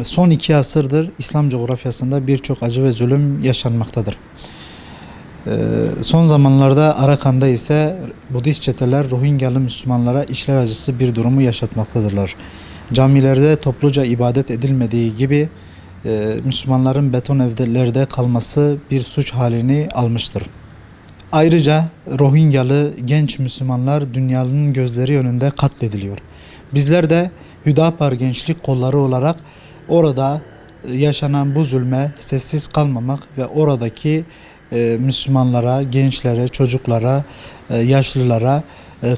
Son 2 asırdır İslam coğrafyasında birçok acı ve zulüm yaşanmaktadır. Son zamanlarda Arakan'da ise Budist çeteler Rohingyalı Müslümanlara içler acısı bir durumu yaşatmaktadırlar. Camilerde topluca ibadet edilmediği gibi Müslümanların beton evlerde kalması bir suç halini almıştır. Ayrıca Rohingyalı genç Müslümanlar dünyanın gözleri önünde katlediliyor. Bizler de Hüdapar Gençlik Kolları olarak orada yaşanan bu zulme sessiz kalmamak ve oradaki Müslümanlara, gençlere, çocuklara, yaşlılara,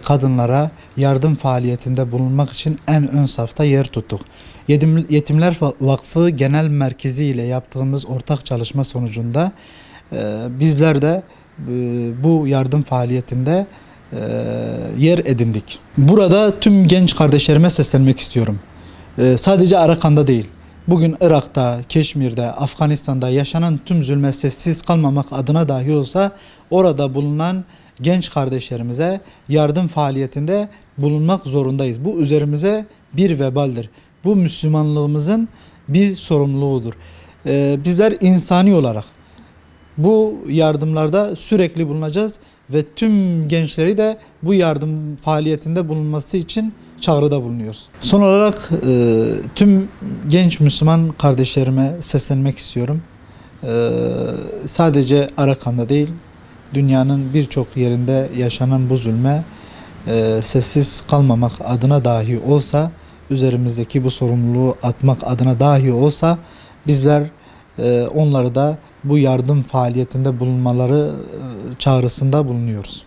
kadınlara yardım faaliyetinde bulunmak için en ön safta yer tuttuk. Yetimler Vakfı Genel Merkezi ile yaptığımız ortak çalışma sonucunda bizler de bu yardım faaliyetinde yer edindik. Burada tüm genç kardeşlerime seslenmek istiyorum. Sadece Arakan'da değil, bugün Irak'ta, Keşmir'de, Afganistan'da yaşanan tüm zulme sessiz kalmamak adına dahi olsa orada bulunan genç kardeşlerimize yardım faaliyetinde bulunmak zorundayız. Bu üzerimize bir vebaldir. Bu Müslümanlığımızın bir sorumluluğudur. Bizler insani olarak bu yardımlarda sürekli bulunacağız ve tüm gençleri de bu yardım faaliyetinde bulunması için çağrıda bulunuyoruz. Son olarak tüm genç Müslüman kardeşlerime seslenmek istiyorum. Sadece Arakan'da değil, dünyanın birçok yerinde yaşanan bu zulme sessiz kalmamak adına dahi olsa, üzerimizdeki bu sorumluluğu atmak adına dahi olsa bizler onları da bu yardım faaliyetinde bulunmaları çağrısında bulunuyoruz.